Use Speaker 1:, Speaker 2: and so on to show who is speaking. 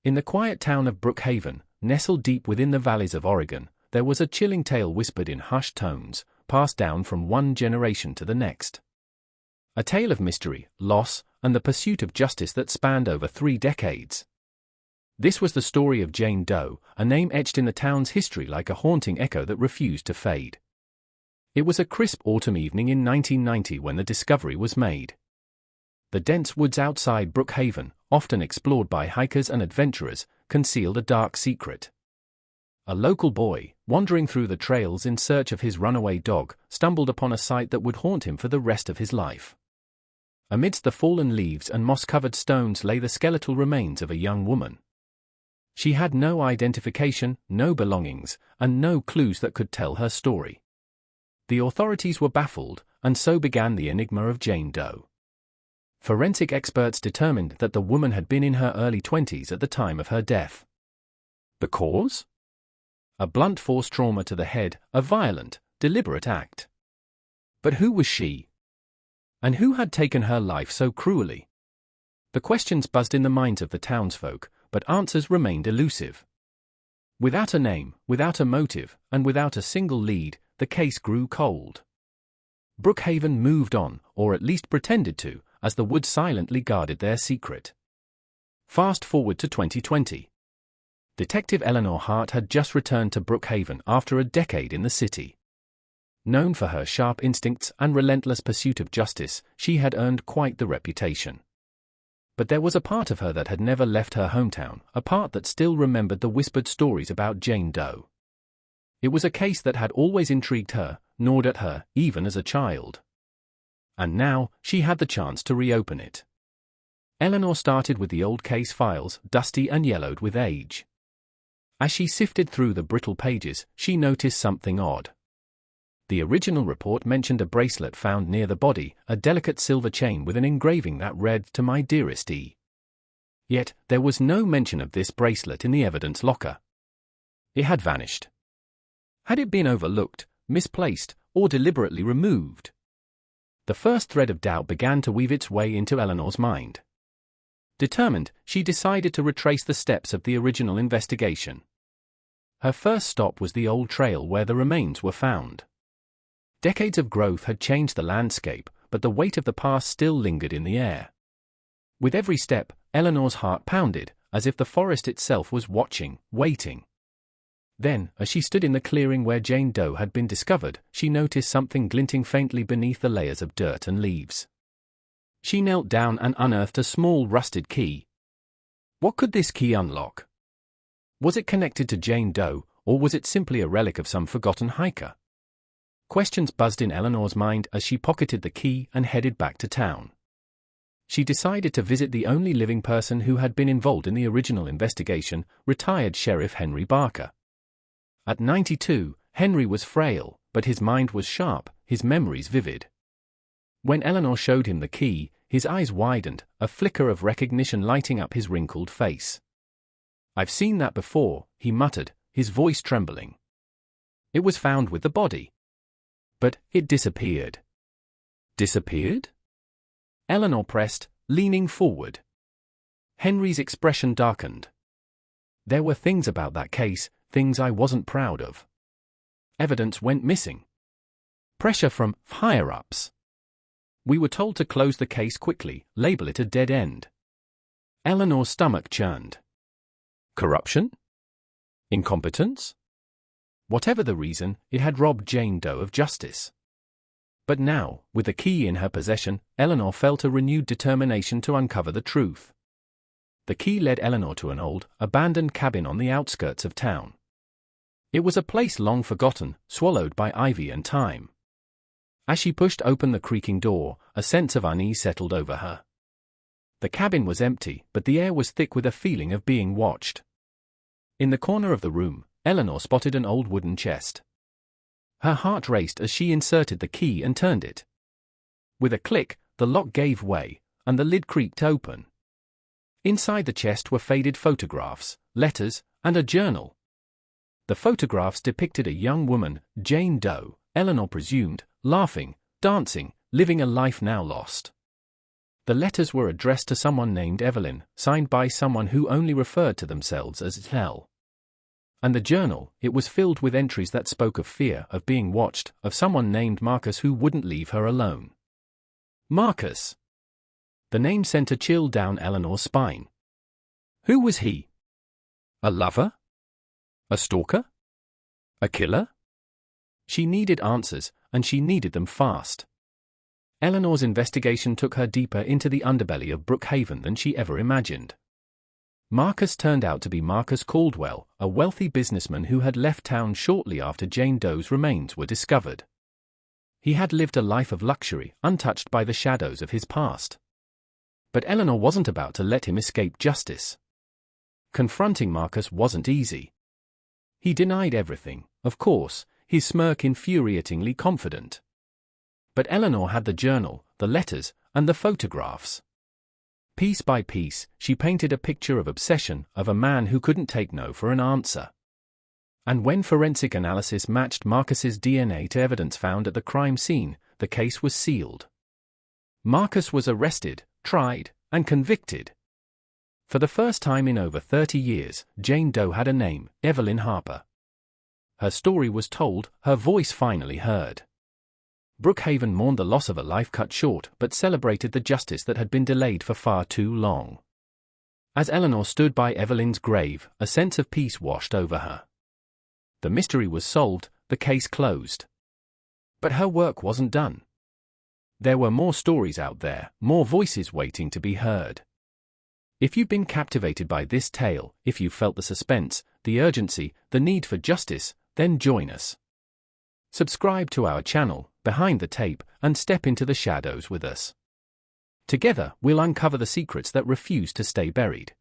Speaker 1: In the quiet town of Brookhaven, nestled deep within the valleys of Oregon, there was a chilling tale whispered in hushed tones, passed down from one generation to the next. A tale of mystery, loss, and the pursuit of justice that spanned over 3 decades. This was the story of Jane Doe, a name etched in the town's history like a haunting echo that refused to fade. It was a crisp autumn evening in 1990 when the discovery was made. The dense woods outside Brookhaven, often explored by hikers and adventurers, concealed a dark secret. A local boy, wandering through the trails in search of his runaway dog, stumbled upon a sight that would haunt him for the rest of his life. Amidst the fallen leaves and moss-covered stones lay the skeletal remains of a young woman. She had no identification, no belongings, and no clues that could tell her story. The authorities were baffled, and so began the enigma of Jane Doe. Forensic experts determined that the woman had been in her early 20s at the time of her death. The cause? A blunt force trauma to the head, a violent, deliberate act. But who was she? And who had taken her life so cruelly? The questions buzzed in the minds of the townsfolk, but answers remained elusive. Without a name, without a motive, and without a single lead, the case grew cold. Brookhaven moved on, or at least pretended to, as the woods silently guarded their secret. Fast forward to 2020. Detective Eleanor Hart had just returned to Brookhaven after a decade in the city. Known for her sharp instincts and relentless pursuit of justice, she had earned quite the reputation. But there was a part of her that had never left her hometown, a part that still remembered the whispered stories about Jane Doe. It was a case that had always intrigued her, gnawed at her, even as a child. And now, she had the chance to reopen it. Eleanor started with the old case files, dusty and yellowed with age. As she sifted through the brittle pages, she noticed something odd. The original report mentioned a bracelet found near the body, a delicate silver chain with an engraving that read, "To my dearest E." Yet, there was no mention of this bracelet in the evidence locker. It had vanished. Had it been overlooked, misplaced, or deliberately removed? The first thread of doubt began to weave its way into Eleanor's mind. Determined, she decided to retrace the steps of the original investigation. Her first stop was the old trail where the remains were found. Decades of growth had changed the landscape, but the weight of the past still lingered in the air. With every step, Eleanor's heart pounded, as if the forest itself was watching, waiting. Then, as she stood in the clearing where Jane Doe had been discovered, she noticed something glinting faintly beneath the layers of dirt and leaves. She knelt down and unearthed a small rusted key. What could this key unlock? Was it connected to Jane Doe, or was it simply a relic of some forgotten hiker? Questions buzzed in Eleanor's mind as she pocketed the key and headed back to town. She decided to visit the only living person who had been involved in the original investigation, retired Sheriff Henry Barker. At 92, Henry was frail, but his mind was sharp, his memories vivid. When Eleanor showed him the key, his eyes widened, a flicker of recognition lighting up his wrinkled face. "I've seen that before," he muttered, his voice trembling. "It was found with the body. But it disappeared." Disappeared? Eleanor pressed, leaning forward. Henry's expression darkened. "There were things about that case, things I wasn't proud of. Evidence went missing. Pressure from higher-ups. We were told to close the case quickly, label it a dead end." Eleanor's stomach churned. Corruption? Incompetence? Whatever the reason, it had robbed Jane Doe of justice. But now, with the key in her possession, Eleanor felt a renewed determination to uncover the truth. The key led Eleanor to an old, abandoned cabin on the outskirts of town. It was a place long forgotten, swallowed by ivy and time. As she pushed open the creaking door, a sense of unease settled over her. The cabin was empty, but the air was thick with a feeling of being watched. In the corner of the room, Eleanor spotted an old wooden chest. Her heart raced as she inserted the key and turned it. With a click, the lock gave way, and the lid creaked open. Inside the chest were faded photographs, letters, and a journal. The photographs depicted a young woman, Jane Doe, Eleanor presumed, laughing, dancing, living a life now lost. The letters were addressed to someone named Evelyn, signed by someone who only referred to themselves as L. And the journal, it was filled with entries that spoke of fear, of being watched, of someone named Marcus who wouldn't leave her alone. Marcus. The name sent a chill down Eleanor's spine. Who was he? A lover? A stalker? A killer? She needed answers, and she needed them fast. Eleanor's investigation took her deeper into the underbelly of Brookhaven than she ever imagined. Marcus turned out to be Marcus Caldwell, a wealthy businessman who had left town shortly after Jane Doe's remains were discovered. He had lived a life of luxury, untouched by the shadows of his past. But Eleanor wasn't about to let him escape justice. Confronting Marcus wasn't easy. He denied everything, of course, his smirk infuriatingly confident. But Eleanor had the journal, the letters, and the photographs. Piece by piece, she painted a picture of obsession, of a man who couldn't take no for an answer. And when forensic analysis matched Marcus's DNA to evidence found at the crime scene, the case was sealed. Marcus was arrested, tried, and convicted. For the first time in over 30 years, Jane Doe had a name, Evelyn Harper. Her story was told, her voice finally heard. Brookhaven mourned the loss of a life cut short, but celebrated the justice that had been delayed for far too long. As Eleanor stood by Evelyn's grave, a sense of peace washed over her. The mystery was solved, the case closed. But her work wasn't done. There were more stories out there, more voices waiting to be heard. If you've been captivated by this tale, if you felt the suspense, the urgency, the need for justice, then join us. Subscribe to our channel, Behind the Tape, and step into the shadows with us. Together, we'll uncover the secrets that refuse to stay buried.